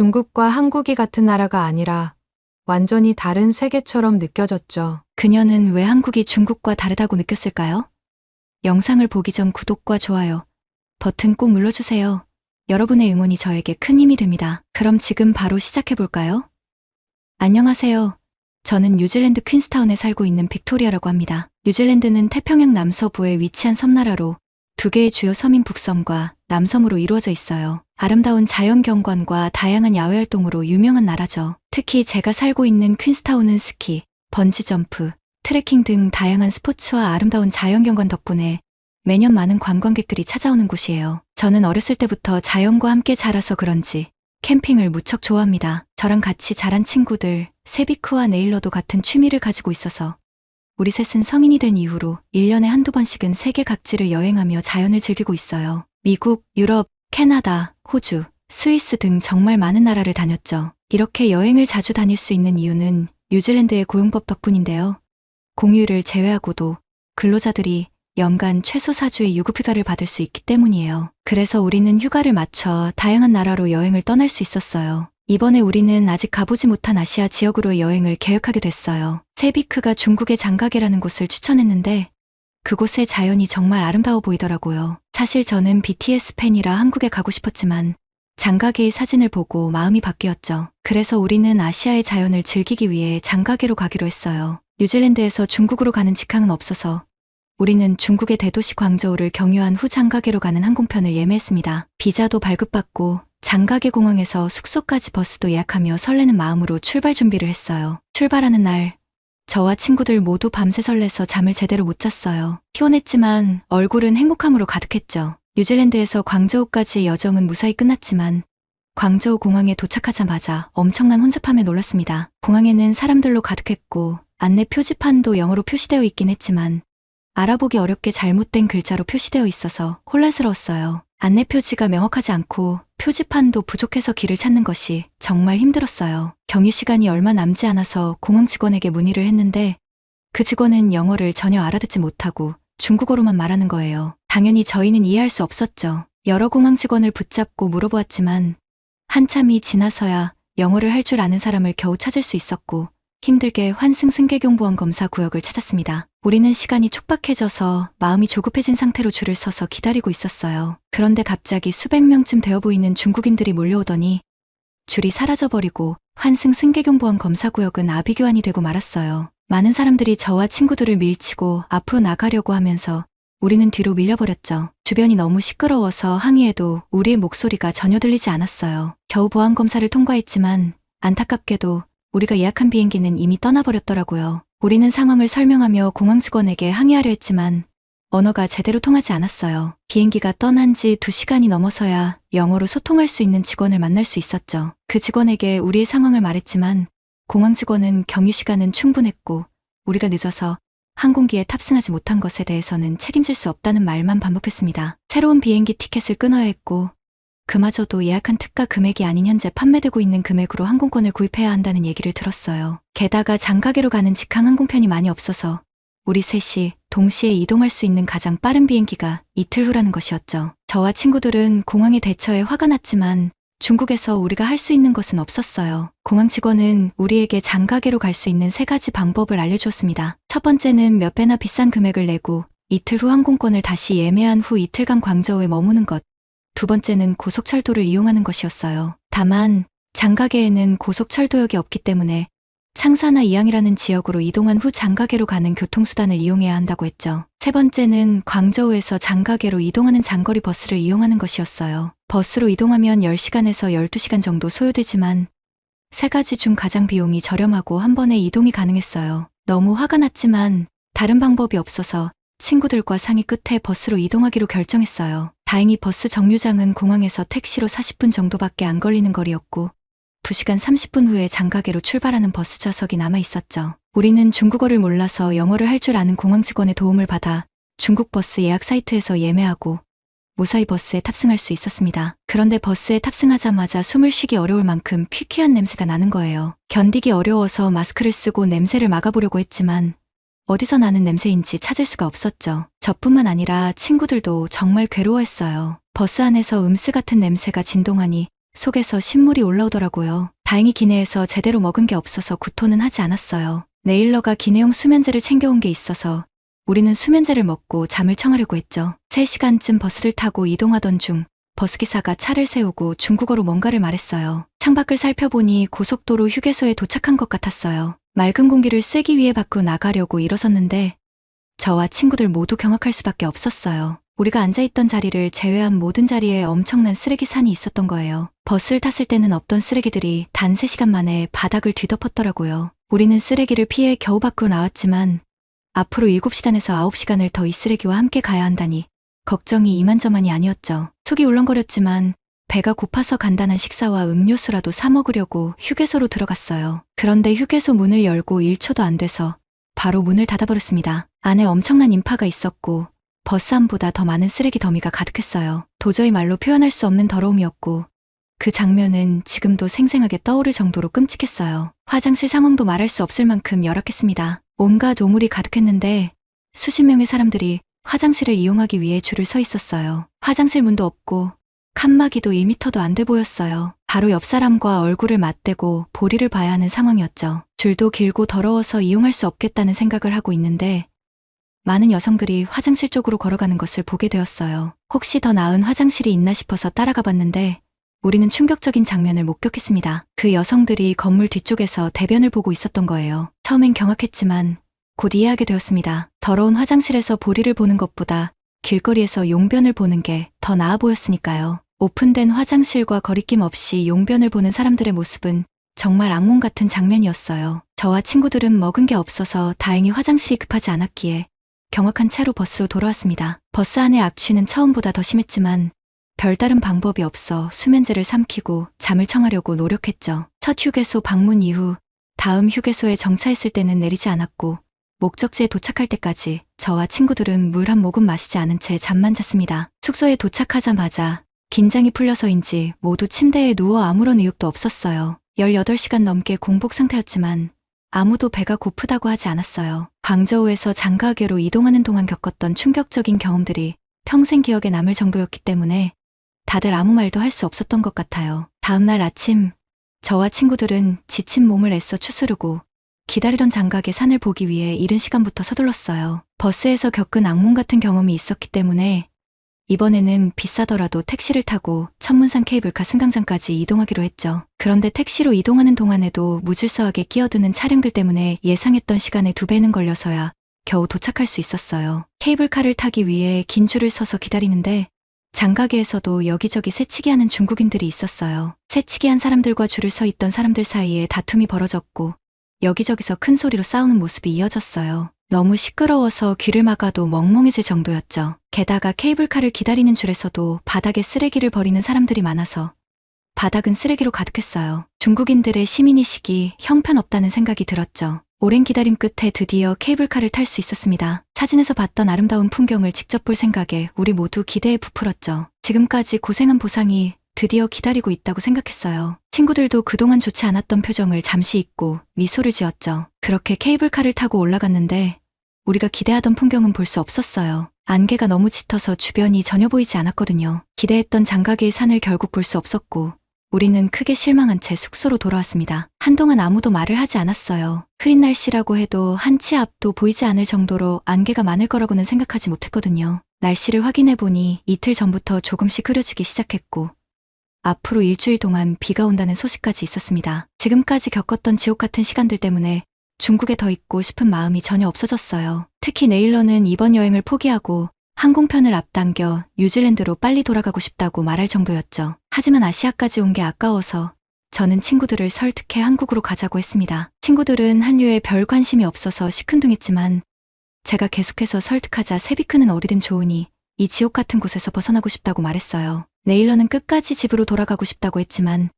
중국과 한국이 같은 나라가 아니라 완전히 다른 세계처럼 느껴졌죠. 그녀는 왜 한국이 중국과 다르다고 느꼈을까요? 영상을 보기 전 구독과 좋아요 버튼 꼭 눌러주세요. 여러분의 응원이 저에게 큰 힘이 됩니다. 그럼 지금 바로 시작해볼까요? 안녕하세요. 저는 뉴질랜드 퀸스타운에 살고 있는 빅토리아라고 합니다. 뉴질랜드는 태평양 남서부에 위치한 섬나라로 두 개의 주요 섬인 북섬과 남섬으로 이루어져 있어요. 아름다운 자연 경관과 다양한 야외 활동으로 유명한 나라죠. 특히 제가 살고 있는 퀸스타운은 스키, 번지점프, 트레킹 등 다양한 스포츠와 아름다운 자연 경관 덕분에 매년 많은 관광객들이 찾아오는 곳이에요. 저는 어렸을 때부터 자연과 함께 자라서 그런지 캠핑을 무척 좋아합니다. 저랑 같이 자란 친구들, 세비크와 네일러도 같은 취미를 가지고 있어서 우리 셋은 성인이 된 이후로 1년에 한두 번씩은 세계 각지를 여행하며 자연을 즐기고 있어요. 미국, 유럽, 캐나다, 호주, 스위스 등 정말 많은 나라를 다녔죠. 이렇게 여행을 자주 다닐 수 있는 이유는 뉴질랜드의 고용법 덕분인데요. 공휴일을 제외하고도 근로자들이 연간 최소 4주의 유급휴가를 받을 수 있기 때문이에요. 그래서 우리는 휴가를 맞춰 다양한 나라로 여행을 떠날 수 있었어요. 이번에 우리는 아직 가보지 못한 아시아 지역으로 여행을 계획하게 됐어요. 세비크가 중국의 장가게라는 곳을 추천했는데 그곳의 자연이 정말 아름다워 보이더라고요. 사실 저는 BTS 팬이라 한국에 가고 싶었지만 장가게의 사진을 보고 마음이 바뀌었죠. 그래서 우리는 아시아의 자연을 즐기기 위해 장가게로 가기로 했어요. 뉴질랜드에서 중국으로 가는 직항은 없어서 우리는 중국의 대도시 광저우를 경유한 후 장가게로 가는 항공편을 예매했습니다. 비자도 발급받고 장가게 공항에서 숙소까지 버스도 예약하며 설레는 마음으로 출발 준비를 했어요. 출발하는 날 저와 친구들 모두 밤새 설레서 잠을 제대로 못 잤어요. 피곤했지만 얼굴은 행복함으로 가득했죠. 뉴질랜드에서 광저우까지의 여정은 무사히 끝났지만 광저우 공항에 도착하자마자 엄청난 혼잡함에 놀랐습니다. 공항에는 사람들로 가득했고 안내 표지판도 영어로 표시되어 있긴 했지만 알아보기 어렵게 잘못된 글자로 표시되어 있어서 혼란스러웠어요. 안내 표지가 명확하지 않고 표지판도 부족해서 길을 찾는 것이 정말 힘들었어요. 경유 시간이 얼마 남지 않아서 공항 직원에게 문의를 했는데 그 직원은 영어를 전혀 알아듣지 못하고 중국어로만 말하는 거예요. 당연히 저희는 이해할 수 없었죠. 여러 공항 직원을 붙잡고 물어보았지만 한참이 지나서야 영어를 할 줄 아는 사람을 겨우 찾을 수 있었고 힘들게 환승 승객용보안 검사 구역을 찾았습니다. 우리는 시간이 촉박해져서 마음이 조급해진 상태로 줄을 서서 기다리고 있었어요. 그런데 갑자기 수백 명쯤 되어 보이는 중국인들이 몰려오더니 줄이 사라져버리고 환승 승객용보안 검사 구역은 아비규환이 되고 말았어요. 많은 사람들이 저와 친구들을 밀치고 앞으로 나가려고 하면서 우리는 뒤로 밀려버렸죠. 주변이 너무 시끄러워서 항의해도 우리의 목소리가 전혀 들리지 않았어요. 겨우 보안 검사를 통과했지만 안타깝게도 우리가 예약한 비행기는 이미 떠나버렸더라고요. 우리는 상황을 설명하며 공항 직원에게 항의하려 했지만 언어가 제대로 통하지 않았어요. 비행기가 떠난 지 2시간이 넘어서야 영어로 소통할 수 있는 직원을 만날 수 있었죠. 그 직원에게 우리의 상황을 말했지만 공항 직원은 경유 시간은 충분했고 우리가 늦어서 항공기에 탑승하지 못한 것에 대해서는 책임질 수 없다는 말만 반복했습니다. 새로운 비행기 티켓을 끊어야 했고 그마저도 예약한 특가 금액이 아닌 현재 판매되고 있는 금액으로 항공권을 구입해야 한다는 얘기를 들었어요. 게다가 장가게로 가는 직항 항공편이 많이 없어서 우리 셋이 동시에 이동할 수 있는 가장 빠른 비행기가 이틀 후라는 것이었죠. 저와 친구들은 공항의 대처에 화가 났지만 중국에서 우리가 할 수 있는 것은 없었어요. 공항 직원은 우리에게 장가게로 갈 수 있는 3가지 방법을 알려주었습니다. 첫 번째는 몇 배나 비싼 금액을 내고 이틀 후 항공권을 다시 예매한 후 이틀간 광저우에 머무는 것. 두 번째는 고속철도를 이용하는 것이었어요. 다만 장가게에는 고속철도역이 없기 때문에 창사나 이양이라는 지역으로 이동한 후 장가게로 가는 교통수단을 이용해야 한다고 했죠. 세 번째는 광저우에서 장가게로 이동하는 장거리 버스를 이용하는 것이었어요. 버스로 이동하면 10시간에서 12시간 정도 소요되지만 3가지 중 가장 비용이 저렴하고 한 번에 이동이 가능했어요. 너무 화가 났지만 다른 방법이 없어서 친구들과 상의 끝에 버스로 이동하기로 결정했어요. 다행히 버스 정류장은 공항에서 택시로 40분 정도밖에 안 걸리는 거리였고 2시간 30분 후에 장가게로 출발하는 버스 좌석이 남아 있었죠. 우리는 중국어를 몰라서 영어를 할 줄 아는 공항 직원의 도움을 받아 중국 버스 예약 사이트에서 예매하고 무사히 버스에 탑승할 수 있었습니다. 그런데 버스에 탑승하자마자 숨을 쉬기 어려울 만큼 퀴퀴한 냄새가 나는 거예요. 견디기 어려워서 마스크를 쓰고 냄새를 막아보려고 했지만 어디서 나는 냄새인지 찾을 수가 없었죠. 저뿐만 아니라 친구들도 정말 괴로워했어요. 버스 안에서 음스 같은 냄새가 진동하니 속에서 신물이 올라오더라고요. 다행히 기내에서 제대로 먹은 게 없어서 구토는 하지 않았어요. 네일러가 기내용 수면제를 챙겨온 게 있어서 우리는 수면제를 먹고 잠을 청하려고 했죠. 3시간쯤 버스를 타고 이동하던 중 버스기사가 차를 세우고 중국어로 뭔가를 말했어요. 창밖을 살펴보니 고속도로 휴게소에 도착한 것 같았어요. 맑은 공기를 쐬기 위해 밖으로 나가려고 일어섰는데 저와 친구들 모두 경악할 수밖에 없었어요. 우리가 앉아있던 자리를 제외한 모든 자리에 엄청난 쓰레기 산이 있었던 거예요. 버스를 탔을 때는 없던 쓰레기들이 단 3시간 만에 바닥을 뒤덮었더라고요. 우리는 쓰레기를 피해 겨우 밖으로 나왔지만 앞으로 7시간에서 9시간을 더 이 쓰레기와 함께 가야 한다니 걱정이 이만저만이 아니었죠. 속이 울렁거렸지만 배가 고파서 간단한 식사와 음료수라도 사 먹으려고 휴게소로 들어갔어요. 그런데 휴게소 문을 열고 1초도 안 돼서 바로 문을 닫아버렸습니다. 안에 엄청난 인파가 있었고 버스 안보다 더 많은 쓰레기 더미가 가득했어요. 도저히 말로 표현할 수 없는 더러움이었고 그 장면은 지금도 생생하게 떠오를 정도로 끔찍했어요. 화장실 상황도 말할 수 없을 만큼 열악했습니다. 온갖 오물이 가득했는데 수십 명의 사람들이 화장실을 이용하기 위해 줄을 서 있었어요. 화장실 문도 없고 칸막이도 1m도 안 돼 보였어요. 바로 옆 사람과 얼굴을 맞대고 볼일을 봐야 하는 상황이었죠. 줄도 길고 더러워서 이용할 수 없겠다는 생각을 하고 있는데 많은 여성들이 화장실 쪽으로 걸어가는 것을 보게 되었어요. 혹시 더 나은 화장실이 있나 싶어서 따라가 봤는데 우리는 충격적인 장면을 목격했습니다. 그 여성들이 건물 뒤쪽에서 대변을 보고 있었던 거예요. 처음엔 경악했지만 곧 이해하게 되었습니다. 더러운 화장실에서 볼일을 보는 것보다 길거리에서 용변을 보는 게 더 나아 보였으니까요. 오픈된 화장실과 거리낌 없이 용변을 보는 사람들의 모습은 정말 악몽 같은 장면이었어요. 저와 친구들은 먹은 게 없어서 다행히 화장실이 급하지 않았기에 경악한 채로 버스로 돌아왔습니다. 버스 안의 악취는 처음보다 더 심했지만 별다른 방법이 없어 수면제를 삼키고 잠을 청하려고 노력했죠. 첫 휴게소 방문 이후 다음 휴게소에 정차했을 때는 내리지 않았고 목적지에 도착할 때까지 저와 친구들은 물 한 모금 마시지 않은 채 잠만 잤습니다. 숙소에 도착하자마자 긴장이 풀려서인지 모두 침대에 누워 아무런 의욕도 없었어요. 18시간 넘게 공복 상태였지만 아무도 배가 고프다고 하지 않았어요. 광저우에서 장가계로 이동하는 동안 겪었던 충격적인 경험들이 평생 기억에 남을 정도였기 때문에 다들 아무 말도 할 수 없었던 것 같아요. 다음날 아침 저와 친구들은 지친 몸을 애써 추스르고 기다리던 장각의 산을 보기 위해 이른 시간부터 서둘렀어요. 버스에서 겪은 악몽 같은 경험이 있었기 때문에 이번에는 비싸더라도 택시를 타고 천문산 케이블카 승강장까지 이동하기로 했죠. 그런데 택시로 이동하는 동안에도 무질서하게 끼어드는 차량들 때문에 예상했던 시간의 2배는 걸려서야 겨우 도착할 수 있었어요. 케이블카를 타기 위해 긴 줄을 서서 기다리는데 장가게에서도 여기저기 새치기하는 중국인들이 있었어요. 새치기한 사람들과 줄을 서 있던 사람들 사이에 다툼이 벌어졌고 여기저기서 큰 소리로 싸우는 모습이 이어졌어요. 너무 시끄러워서 귀를 막아도 멍멍해질 정도였죠. 게다가 케이블카를 기다리는 줄에서도 바닥에 쓰레기를 버리는 사람들이 많아서 바닥은 쓰레기로 가득했어요. 중국인들의 시민의식이 형편없다는 생각이 들었죠. 오랜 기다림 끝에 드디어 케이블카를 탈 수 있었습니다. 사진에서 봤던 아름다운 풍경을 직접 볼 생각에 우리 모두 기대에 부풀었죠. 지금까지 고생한 보상이 드디어 기다리고 있다고 생각했어요. 친구들도 그동안 좋지 않았던 표정을 잠시 잊고 미소를 지었죠. 그렇게 케이블카를 타고 올라갔는데 우리가 기대하던 풍경은 볼 수 없었어요. 안개가 너무 짙어서 주변이 전혀 보이지 않았거든요. 기대했던 장가계의 산을 결국 볼 수 없었고 우리는 크게 실망한 채 숙소로 돌아왔습니다. 한동안 아무도 말을 하지 않았어요. 흐린 날씨라고 해도 한 치 앞도 보이지 않을 정도로 안개가 많을 거라고는 생각하지 못했거든요. 날씨를 확인해보니 이틀 전부터 조금씩 흐려지기 시작했고 앞으로 일주일 동안 비가 온다는 소식까지 있었습니다. 지금까지 겪었던 지옥 같은 시간들 때문에 중국에 더 있고 싶은 마음이 전혀 없어졌어요. 특히 네일러는 이번 여행을 포기하고 항공편을 앞당겨 뉴질랜드로 빨리 돌아가고 싶다고 말할 정도였죠. 하지만 아시아까지 온 게 아까워서 저는 친구들을 설득해 한국으로 가자고 했습니다. 친구들은 한류에 별 관심이 없어서 시큰둥했지만 제가 계속해서 설득하자 세비크는 어디든 좋으니 이 지옥 같은 곳에서 벗어나고 싶다고 말했어요. 네일러는 끝까지 집으로 돌아가고 싶다고 했지만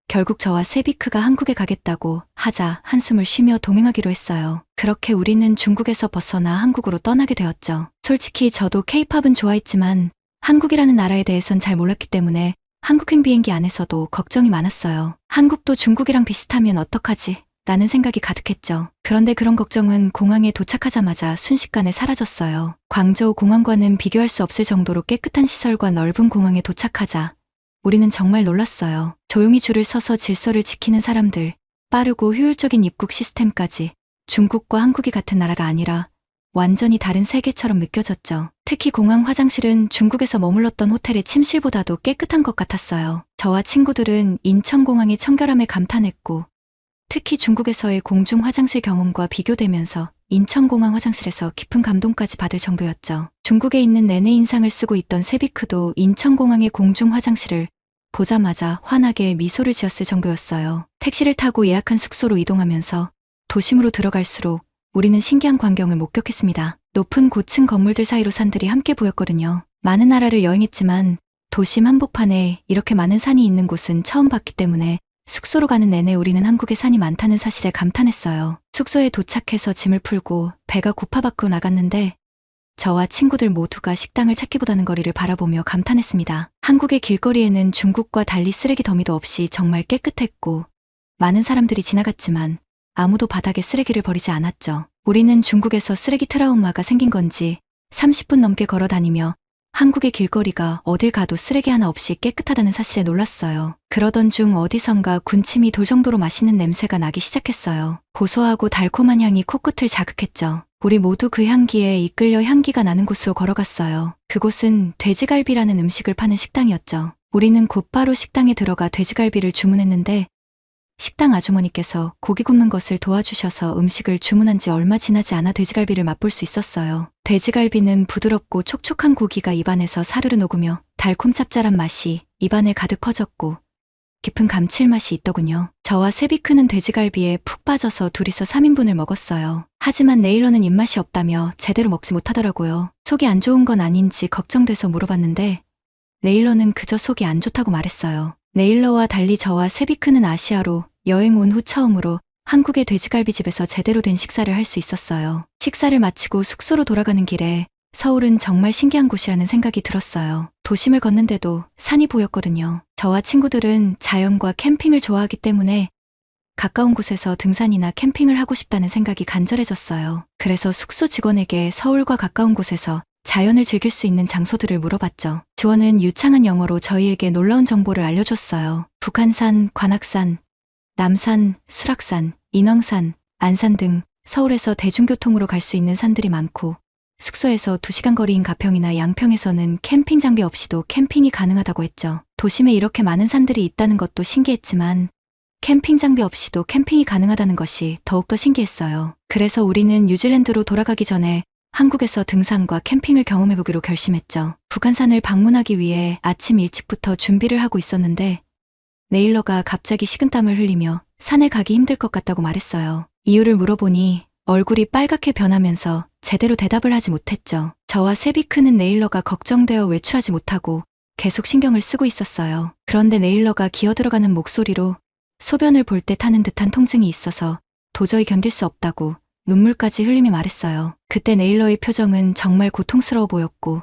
결국 저와 세비크가 한국에 가겠다고 하자 한숨을 쉬며 동행하기로 했어요. 그렇게 우리는 중국에서 벗어나 한국으로 떠나게 되었죠. 솔직히 저도 케이팝은 좋아했지만 한국이라는 나라에 대해선 잘 몰랐기 때문에 한국행 비행기 안에서도 걱정이 많았어요. 한국도 중국이랑 비슷하면 어떡하지? 라는 생각이 가득했죠. 그런데 그런 걱정은 공항에 도착하자마자 순식간에 사라졌어요. 광저우 공항과는 비교할 수 없을 정도로 깨끗한 시설과 넓은 공항에 도착하자 우리는 정말 놀랐어요. 조용히 줄을 서서 질서를 지키는 사람들, 빠르고 효율적인 입국 시스템까지 중국과 한국이 같은 나라가 아니라 완전히 다른 세계처럼 느껴졌죠. 특히 공항 화장실은 중국에서 머물렀던 호텔의 침실보다도 깨끗한 것 같았어요. 저와 친구들은 인천공항의 청결함에 감탄했고, 특히 중국에서의 공중 화장실 경험과 비교되면서 인천공항 화장실에서 깊은 감동까지 받을 정도였죠. 중국에 있는 내내 인상을 쓰고 있던 세비크도 인천공항의 공중 화장실을 보자마자 환하게 미소를 지었을 정도였어요. 택시를 타고 예약한 숙소로 이동하면서 도심으로 들어갈수록 우리는 신기한 광경을 목격했습니다. 높은 고층 건물들 사이로 산들이 함께 보였거든요. 많은 나라를 여행했지만 도심 한복판에 이렇게 많은 산이 있는 곳은 처음 봤기 때문에 숙소로 가는 내내 우리는 한국에 산이 많다는 사실에 감탄했어요. 숙소에 도착해서 짐을 풀고 배가 고파 밖으로 나갔는데 저와 친구들 모두가 식당을 찾기보다는 거리를 바라보며 감탄했습니다. 한국의 길거리에는 중국과 달리 쓰레기 더미도 없이 정말 깨끗했고 많은 사람들이 지나갔지만 아무도 바닥에 쓰레기를 버리지 않았죠. 우리는 중국에서 쓰레기 트라우마가 생긴 건지 30분 넘게 걸어 다니며 한국의 길거리가 어딜 가도 쓰레기 하나 없이 깨끗하다는 사실에 놀랐어요. 그러던 중 어디선가 군침이 돌 정도로 맛있는 냄새가 나기 시작했어요. 고소하고 달콤한 향이 코끝을 자극했죠. 우리 모두 그 향기에 이끌려 향기가 나는 곳으로 걸어갔어요. 그곳은 돼지갈비라는 음식을 파는 식당이었죠. 우리는 곧바로 식당에 들어가 돼지갈비를 주문했는데 식당 아주머니께서 고기 굽는 것을 도와주셔서 음식을 주문한 지 얼마 지나지 않아 돼지갈비를 맛볼 수 있었어요. 돼지갈비는 부드럽고 촉촉한 고기가 입안에서 사르르 녹으며 달콤 짭짤한 맛이 입안에 가득 퍼졌고 깊은 감칠맛이 있더군요. 저와 세비크는 돼지갈비에 푹 빠져서 둘이서 3인분을 먹었어요. 하지만 네일러는 입맛이 없다며 제대로 먹지 못하더라고요. 속이 안 좋은 건 아닌지 걱정돼서 물어봤는데 네일러는 그저 속이 안 좋다고 말했어요. 네일러와 달리 저와 세비크는 아시아로 여행 온 후 처음으로 한국의 돼지갈비집에서 제대로 된 식사를 할 수 있었어요. 식사를 마치고 숙소로 돌아가는 길에 서울은 정말 신기한 곳이라는 생각이 들었어요. 도심을 걷는데도 산이 보였거든요. 저와 친구들은 자연과 캠핑을 좋아하기 때문에 가까운 곳에서 등산이나 캠핑을 하고 싶다는 생각이 간절해졌어요. 그래서 숙소 직원에게 서울과 가까운 곳에서 자연을 즐길 수 있는 장소들을 물어봤죠. 직원은 유창한 영어로 저희에게 놀라운 정보를 알려줬어요. 북한산, 관악산, 남산, 수락산, 인왕산, 안산 등 서울에서 대중교통으로 갈 수 있는 산들이 많고 숙소에서 2시간 거리인 가평이나 양평에서는 캠핑 장비 없이도 캠핑이 가능하다고 했죠. 도심에 이렇게 많은 산들이 있다는 것도 신기했지만 캠핑 장비 없이도 캠핑이 가능하다는 것이 더욱더 신기했어요. 그래서 우리는 뉴질랜드로 돌아가기 전에 한국에서 등산과 캠핑을 경험해보기로 결심했죠. 북한산을 방문하기 위해 아침 일찍부터 준비를 하고 있었는데 네일러가 갑자기 식은땀을 흘리며 산에 가기 힘들 것 같다고 말했어요. 이유를 물어보니 얼굴이 빨갛게 변하면서 제대로 대답을 하지 못했죠. 저와 세비크는 네일러가 걱정되어 외출하지 못하고 계속 신경을 쓰고 있었어요. 그런데 네일러가 기어들어가는 목소리로 소변을 볼 때 타는 듯한 통증이 있어서 도저히 견딜 수 없다고 눈물까지 흘리며 말했어요. 그때 네일러의 표정은 정말 고통스러워 보였고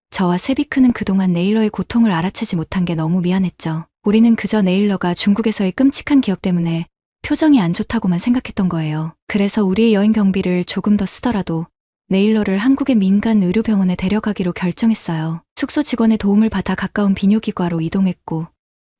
저와 세비크는 그동안 네일러의 고통을 알아채지 못한 게 너무 미안했죠. 우리는 그저 네일러가 중국에서의 끔찍한 기억 때문에 표정이 안 좋다고만 생각했던 거예요. 그래서 우리의 여행 경비를 조금 더 쓰더라도 네일러를 한국의 민간 의료병원에 데려가기로 결정했어요. 숙소 직원의 도움을 받아 가까운 비뇨기과로 이동했고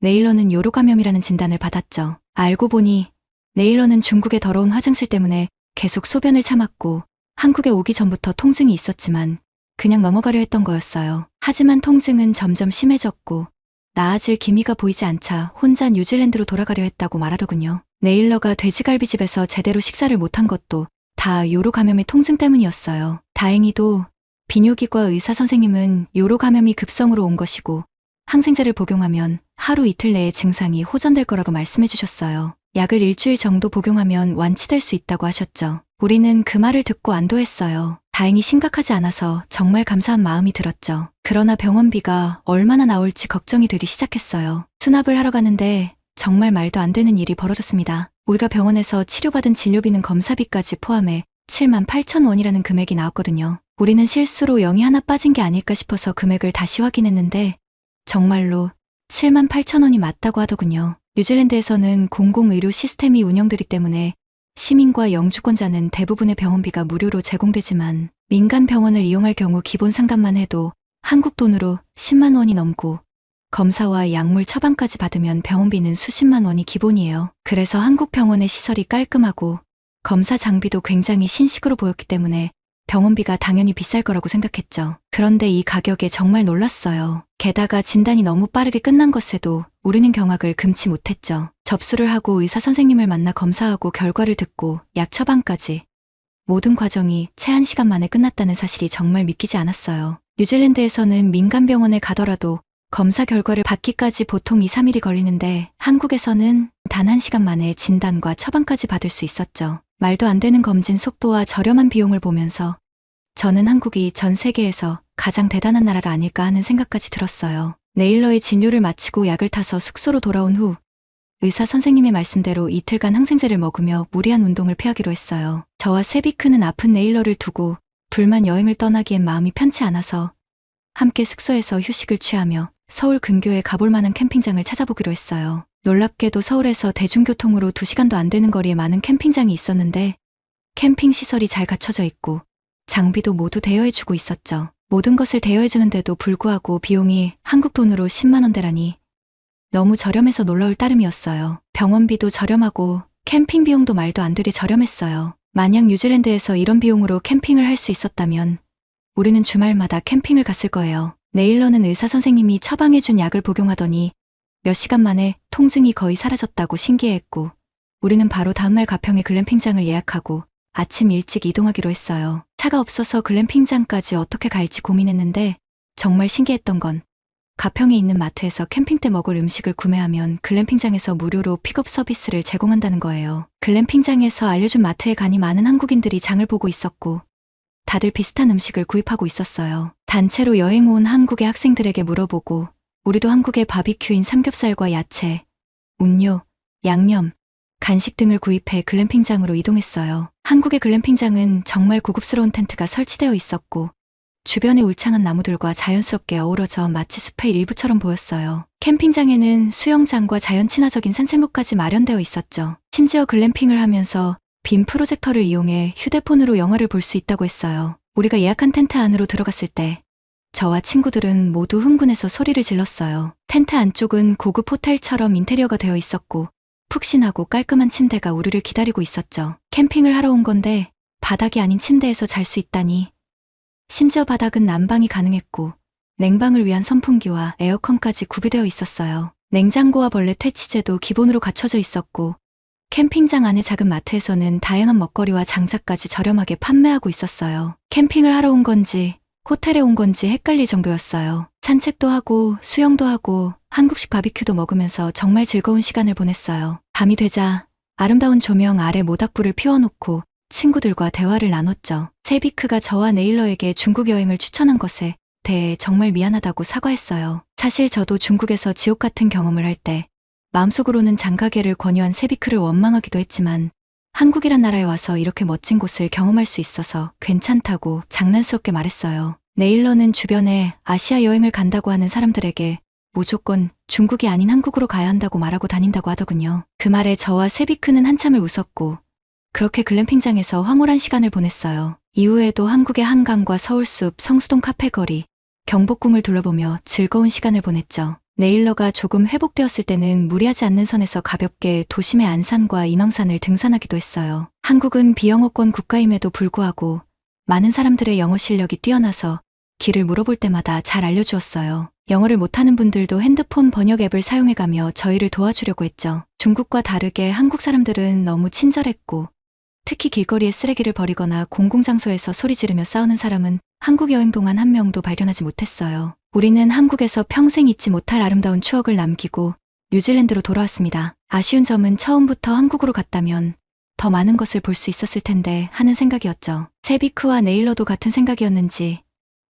네일러는 요로감염이라는 진단을 받았죠. 알고 보니 네일러는 중국의 더러운 화장실 때문에 계속 소변을 참았고 한국에 오기 전부터 통증이 있었지만 그냥 넘어가려 했던 거였어요. 하지만 통증은 점점 심해졌고 나아질 기미가 보이지 않자 혼자 뉴질랜드로 돌아가려 했다고 말하더군요. 네일러가 돼지갈비집에서 제대로 식사를 못한 것도 다 요로 감염의 통증 때문이었어요. 다행히도 비뇨기과 의사 선생님은 요로 감염이 급성으로 온 것이고 항생제를 복용하면 하루 이틀 내에 증상이 호전될 거라고 말씀해 주셨어요. 약을 일주일 정도 복용하면 완치될 수 있다고 하셨죠. 우리는 그 말을 듣고 안도했어요. 다행히 심각하지 않아서 정말 감사한 마음이 들었죠. 그러나 병원비가 얼마나 나올지 걱정이 되기 시작했어요. 수납을 하러 가는데 정말 말도 안 되는 일이 벌어졌습니다. 우리가 병원에서 치료받은 진료비는 검사비까지 포함해 78,000원이라는 금액이 나왔거든요. 우리는 실수로 0이 하나 빠진 게 아닐까 싶어서 금액을 다시 확인했는데 정말로 78,000원이 맞다고 하더군요. 뉴질랜드에서는 공공의료 시스템이 운영되기 때문에 시민과 영주권자는 대부분의 병원비가 무료로 제공되지만 민간 병원을 이용할 경우 기본 상담만 해도 한국 돈으로 10만 원이 넘고 검사와 약물 처방까지 받으면 병원비는 수십만 원이 기본이에요. 그래서 한국 병원의 시설이 깔끔하고 검사 장비도 굉장히 신식으로 보였기 때문에 병원비가 당연히 비쌀 거라고 생각했죠. 그런데 이 가격에 정말 놀랐어요. 게다가 진단이 너무 빠르게 끝난 것에도 우리는 경악을 금치 못했죠. 접수를 하고 의사 선생님을 만나 검사하고 결과를 듣고 약 처방까지 모든 과정이 채 1시간 만에 끝났다는 사실이 정말 믿기지 않았어요. 뉴질랜드에서는 민간 병원에 가더라도 검사 결과를 받기까지 보통 2, 3일이 걸리는데 한국에서는 단 1시간 만에 진단과 처방까지 받을 수 있었죠. 말도 안 되는 검진 속도와 저렴한 비용을 보면서 저는 한국이 전 세계에서 가장 대단한 나라가 아닐까 하는 생각까지 들었어요. 네일러의 진료를 마치고 약을 타서 숙소로 돌아온 후 의사 선생님의 말씀대로 이틀간 항생제를 먹으며 무리한 운동을 피하기로 했어요. 저와 세비크는 아픈 네일러를 두고 둘만 여행을 떠나기엔 마음이 편치 않아서 함께 숙소에서 휴식을 취하며 서울 근교에 가볼 만한 캠핑장을 찾아보기로 했어요. 놀랍게도 서울에서 대중교통으로 2시간도 안 되는 거리에 많은 캠핑장이 있었는데 캠핑 시설이 잘 갖춰져 있고 장비도 모두 대여해주고 있었죠. 모든 것을 대여해주는데도 불구하고 비용이 한국 돈으로 10만 원대라니 너무 저렴해서 놀라울 따름이었어요. 병원비도 저렴하고 캠핑 비용도 말도 안 되게 저렴했어요. 만약 뉴질랜드에서 이런 비용으로 캠핑을 할 수 있었다면 우리는 주말마다 캠핑을 갔을 거예요. 네일러는 의사 선생님이 처방해준 약을 복용하더니 몇 시간 만에 통증이 거의 사라졌다고 신기해했고 우리는 바로 다음날 가평에 글램핑장을 예약하고 아침 일찍 이동하기로 했어요. 차가 없어서 글램핑장까지 어떻게 갈지 고민했는데 정말 신기했던 건 가평에 있는 마트에서 캠핑 때 먹을 음식을 구매하면 글램핑장에서 무료로 픽업 서비스를 제공한다는 거예요. 글램핑장에서 알려준 마트에 가니 많은 한국인들이 장을 보고 있었고 다들 비슷한 음식을 구입하고 있었어요. 단체로 여행 온 한국의 학생들에게 물어보고 우리도 한국의 바비큐인 삼겹살과 야채, 음료, 양념, 간식 등을 구입해 글램핑장으로 이동했어요. 한국의 글램핑장은 정말 고급스러운 텐트가 설치되어 있었고 주변의 울창한 나무들과 자연스럽게 어우러져 마치 숲의 일부처럼 보였어요. 캠핑장에는 수영장과 자연 친화적인 산책로까지 마련되어 있었죠. 심지어 글램핑을 하면서 빔 프로젝터를 이용해 휴대폰으로 영화를 볼 수 있다고 했어요. 우리가 예약한 텐트 안으로 들어갔을 때 저와 친구들은 모두 흥분해서 소리를 질렀어요. 텐트 안쪽은 고급 호텔처럼 인테리어가 되어 있었고 푹신하고 깔끔한 침대가 우리를 기다리고 있었죠. 캠핑을 하러 온 건데 바닥이 아닌 침대에서 잘 수 있다니. 심지어 바닥은 난방이 가능했고 냉방을 위한 선풍기와 에어컨까지 구비되어 있었어요. 냉장고와 벌레 퇴치제도 기본으로 갖춰져 있었고 캠핑장 안의 작은 마트에서는 다양한 먹거리와 장작까지 저렴하게 판매하고 있었어요. 캠핑을 하러 온 건지 호텔에 온 건지 헷갈릴 정도였어요. 산책도 하고 수영도 하고 한국식 바비큐도 먹으면서 정말 즐거운 시간을 보냈어요. 밤이 되자 아름다운 조명 아래 모닥불을 피워놓고 친구들과 대화를 나눴죠. 세비크가 저와 네일러에게 중국 여행을 추천한 것에 대해 정말 미안하다고 사과했어요. 사실 저도 중국에서 지옥 같은 경험을 할 때 마음속으로는 장가계를 권유한 세비크를 원망하기도 했지만 한국이란 나라에 와서 이렇게 멋진 곳을 경험할 수 있어서 괜찮다고 장난스럽게 말했어요. 네일러는 주변에 아시아 여행을 간다고 하는 사람들에게 무조건 중국이 아닌 한국으로 가야 한다고 말하고 다닌다고 하더군요. 그 말에 저와 세비크는 한참을 웃었고 그렇게 글램핑장에서 황홀한 시간을 보냈어요. 이후에도 한국의 한강과 서울숲, 성수동 카페거리, 경복궁을 둘러보며 즐거운 시간을 보냈죠. 네일러가 조금 회복되었을 때는 무리하지 않는 선에서 가볍게 도심의 안산과 인왕산을 등산하기도 했어요. 한국은 비영어권 국가임에도 불구하고 많은 사람들의 영어 실력이 뛰어나서 길을 물어볼 때마다 잘 알려주었어요. 영어를 못하는 분들도 핸드폰 번역 앱을 사용해가며 저희를 도와주려고 했죠. 중국과 다르게 한국 사람들은 너무 친절했고 특히 길거리에 쓰레기를 버리거나 공공장소에서 소리 지르며 싸우는 사람은 한국 여행 동안 한 명도 발견하지 못했어요. 우리는 한국에서 평생 잊지 못할 아름다운 추억을 남기고 뉴질랜드로 돌아왔습니다. 아쉬운 점은 처음부터 한국으로 갔다면 더 많은 것을 볼 수 있었을 텐데 하는 생각이었죠. 세비크와 네일러도 같은 생각이었는지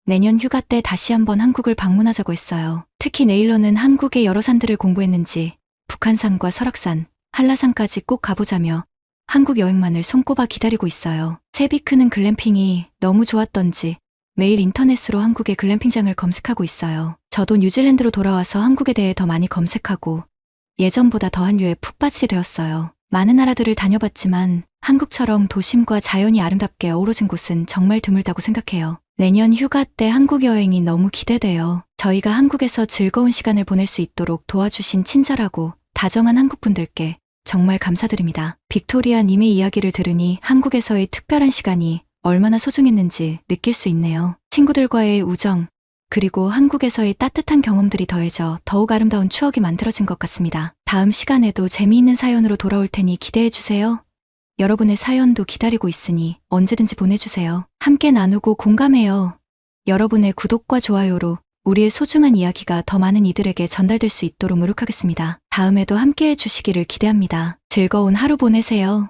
내년 휴가 때 다시 한번 한국을 방문하자고 했어요. 특히 네일러는 한국의 여러 산들을 공부했는지 북한산과 설악산, 한라산까지 꼭 가보자며 한국 여행만을 손꼽아 기다리고 있어요. 세비크는 글램핑이 너무 좋았던지 매일 인터넷으로 한국의 글램핑장을 검색하고 있어요. 저도 뉴질랜드로 돌아와서 한국에 대해 더 많이 검색하고 예전보다 더 한류에 푹 빠지게 되었어요. 많은 나라들을 다녀봤지만 한국처럼 도심과 자연이 아름답게 어우러진 곳은 정말 드물다고 생각해요. 내년 휴가 때 한국 여행이 너무 기대돼요. 저희가 한국에서 즐거운 시간을 보낼 수 있도록 도와주신 친절하고 다정한 한국분들께 정말 감사드립니다. 빅토리아 님의 이야기를 들으니 한국에서의 특별한 시간이 얼마나 소중했는지 느낄 수 있네요. 친구들과의 우정, 그리고 한국에서의 따뜻한 경험들이 더해져 더욱 아름다운 추억이 만들어진 것 같습니다. 다음 시간에도 재미있는 사연으로 돌아올 테니 기대해주세요. 여러분의 사연도 기다리고 있으니 언제든지 보내주세요. 함께 나누고 공감해요. 여러분의 구독과 좋아요로 우리의 소중한 이야기가 더 많은 이들에게 전달될 수 있도록 노력하겠습니다. 다음에도 함께 해주시기를 기대합니다. 즐거운 하루 보내세요.